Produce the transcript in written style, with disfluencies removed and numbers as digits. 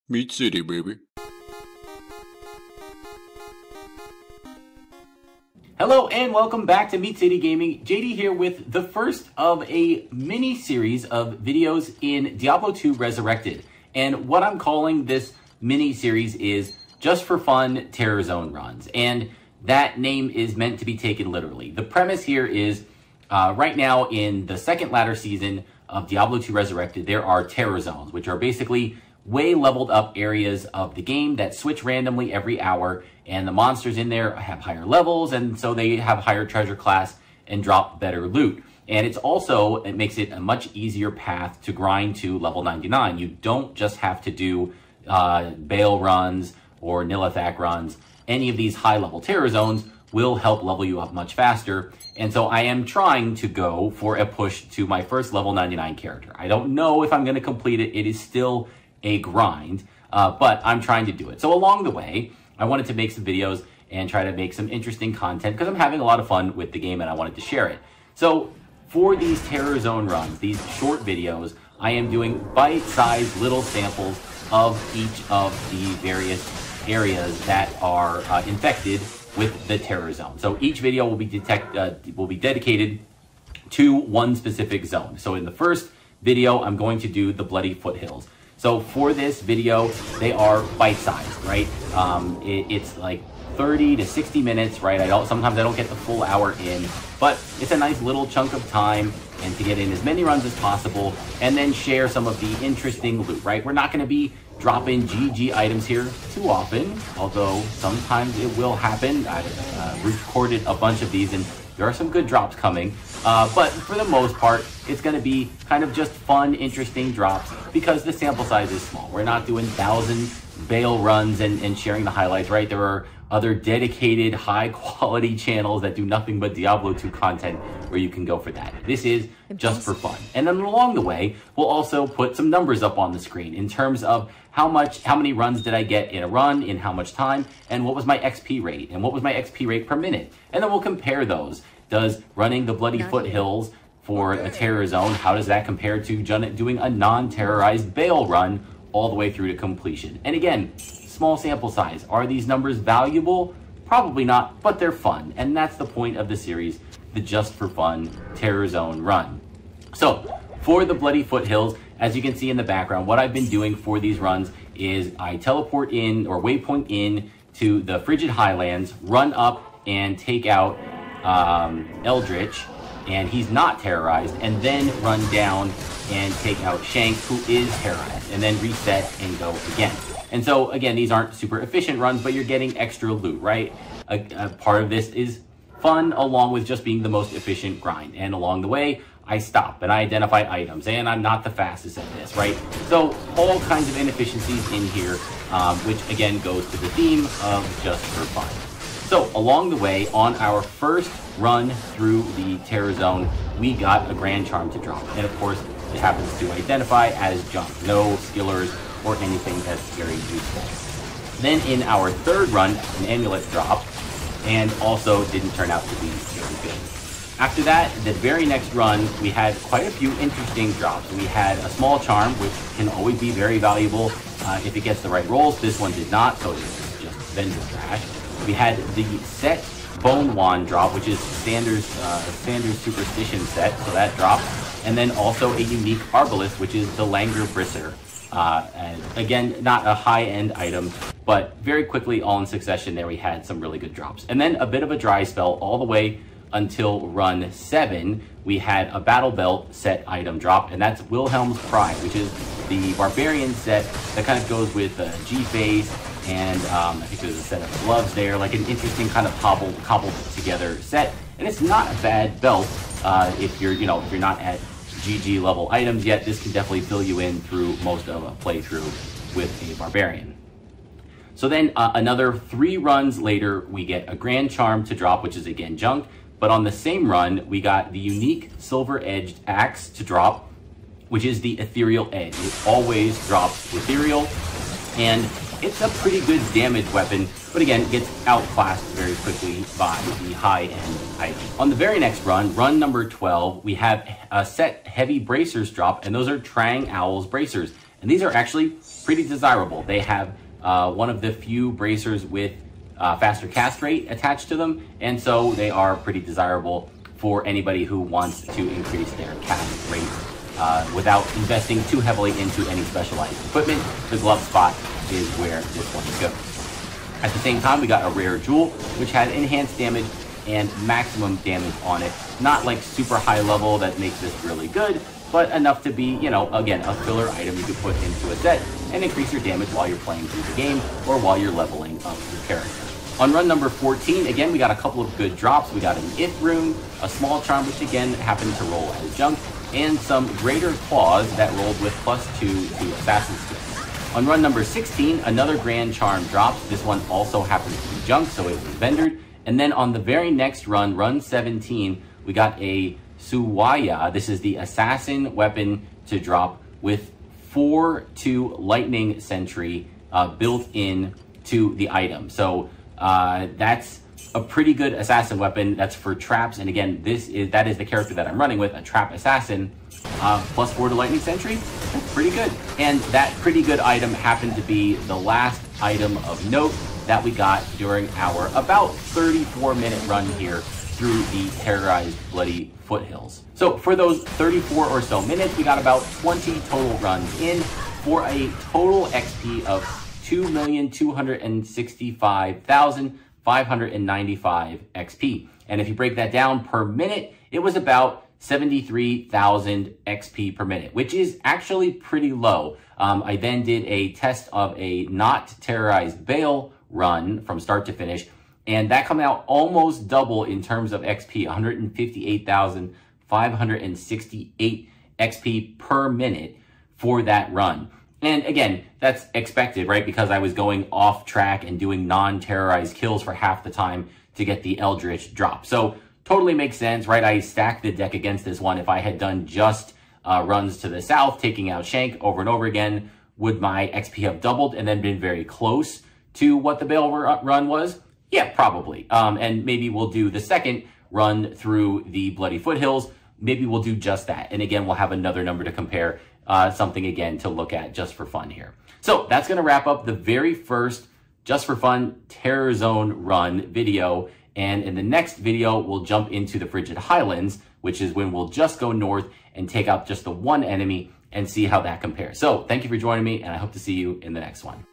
Meat City, baby. Hello and welcome back to Meat City Gaming. JD here with the first of a mini series of videos in Diablo 2 Resurrected. And what I'm calling this mini series is Just for Fun Terror Zone Runs. And that name is meant to be taken literally. The premise here is right now in the second ladder season of Diablo 2 Resurrected, there are terror zones, which are basically way leveled up areas of the game that switch randomly every hour, and the monsters in there have higher levels, and so they have higher treasure class and drop better loot. And it makes it a much easier path to grind to level 99. You don't just have to do Bale runs or Nilithak runs. Any of these high level terror zones will help level you up much faster. And so I am trying to go for a push to my first level 99 character. I don't know if I'm going to complete it. It is still a grind, but I'm trying to do it. So along the way, I wanted to make some videos and try to make some interesting content because I'm having a lot of fun with the game and I wanted to share it. So for these Terror Zone runs, these short videos, I am doing bite-sized little samples of each of the various areas that are infected with the Terror Zone. So each video will be dedicated to one specific zone. So in the first video, I'm going to do the Bloody Foothills. So for this video, they are bite-sized, right? It's like 30 to 60 minutes, right? Sometimes I don't get the full hour in, but it's a nice little chunk of time and to get in as many runs as possible and then share some of the interesting loot, right? We're not going to be dropping GG items here too often, although sometimes it will happen. I've recorded a bunch of these and there are some good drops coming, but for the most part, it's going to be kind of just fun, interesting drops because the sample size is small. We're not doing 1,000 Bale runs and sharing the highlights, right? There are other dedicated, high-quality channels that do nothing but Diablo 2 content where you can go for that. This is just for fun. And then along the way, we'll also put some numbers up on the screen in terms of how many runs did I get in a run, in how much time, and what was my XP rate, and what was my XP rate per minute. And then we'll compare those. Does running the Bloody Foothills for a terror zone, how does that compare to doing a non-terrorized Bale run all the way through to completion? And again, small sample size. Are these numbers valuable? Probably not, but they're fun. And that's the point of the series, the Just for Fun Terror Zone run. So for the Bloody Foothills, as you can see in the background, what I've been doing for these runs is I teleport in or waypoint in to the Frigid Highlands, run up and take out Eldritch, and he's not terrorized, and then run down and take out Shank, who is terrorized, and then reset and go again. And so again, these aren't super efficient runs, but you're getting extra loot, right? A part of this is fun along with just being the most efficient grind. And along the way, I stop and I identify items, and I'm not the fastest at this, right? So all kinds of inefficiencies in here, which again goes to the theme of just for fun. So along the way, on our first run through the Terror Zone, we got a Grand Charm to drop. And of course, it happens to identify as junk. No skillers or anything that's very useful. Then in our third run, an amulet dropped and also didn't turn out to be very good. After that, the very next run, we had quite a few interesting drops. We had a small charm, which can always be very valuable if it gets the right rolls. This one did not, so it's just vendor trash. We had the set Bone Wand drop, which is Sanders Superstition set, so that dropped. And then also a unique Arbalist, which is the Langer Brisser. And again, not a high-end item, but very quickly, all in succession there, we had some really good drops. And then a bit of a dry spell all the way until run 7. We had a Battle Belt set item drop, and that's Wilhelm's Pride, which is the Barbarian set that kind of goes with G-Face, and I think there's a set of gloves there, like an interesting kind of cobbled together set. And it's not a bad belt if you're not at GG level items yet. This can definitely fill you in through most of a playthrough with a Barbarian. So then another 3 runs later, we get a Grand Charm to drop, which is again junk. But on the same run, we got the unique Silver-Edged Axe to drop, which is the Ethereal Edge. It always drops Ethereal, and it's a pretty good damage weapon, but again, it gets outclassed very quickly by the high-end item. On the very next run, run number 12, we have a set Heavy Bracers drop, and those are Trang Owl's Bracers. And these are actually pretty desirable. They have one of the few bracers with faster cast rate attached to them, and so they are pretty desirable for anybody who wants to increase their cast rate without investing too heavily into any specialized equipment. The glove spot is where this one goes. At the same time, we got a rare jewel, which had enhanced damage and maximum damage on it. Not like super high level that makes this really good, but enough to be, you know, again, a filler item you could put into a set and increase your damage while you're playing through the game or while you're leveling up your character. On run number 14, again, we got a couple of good drops. We got an If rune, a small charm, which again happened to roll as junk, and some greater claws that rolled with +2 to assassin skills. On run number 16, another grand charm dropped. This one also happened to be junk, so it was vendored. And then on the very next run, run 17, we got a Suwaya. This is the assassin weapon to drop with 4-2 lightning sentry built in to the item. So that's a pretty good assassin weapon. That's for traps. And again, that is the character that I'm running with, a trap assassin. +4 to lightning sentry, that's pretty good. And that pretty good item happened to be the last item of note that we got during our about 34-minute run here through the terrorized bloody foothills. So for those 34 or so minutes, we got about 20 total runs in for a total XP of 2,265,595 XP. And if you break that down per minute, it was about 73,000 XP per minute, which is actually pretty low. I then did a test of a not terrorized Bale run from start to finish, and that came out almost double in terms of XP, 158,568 XP per minute for that run. And again, that's expected, right? Because I was going off track and doing non-terrorized kills for half the time to get the Eldritch drop. So totally makes sense, right? I stacked the deck against this one. If I had done just runs to the south, taking out Shank over and over again, would my XP have doubled and then been very close to what the Bale run was? Yeah, probably. And maybe we'll do the second run through the Bloody Foothills. Maybe we'll do just that. And again, we'll have another number to compare, something again to look at just for fun here. So that's going to wrap up the very first just for fun Terror Zone run video. And in the next video, we'll jump into the Frigid Highlands, which is when we'll just go north and take out just the one enemy and see how that compares. So thank you for joining me, and I hope to see you in the next one.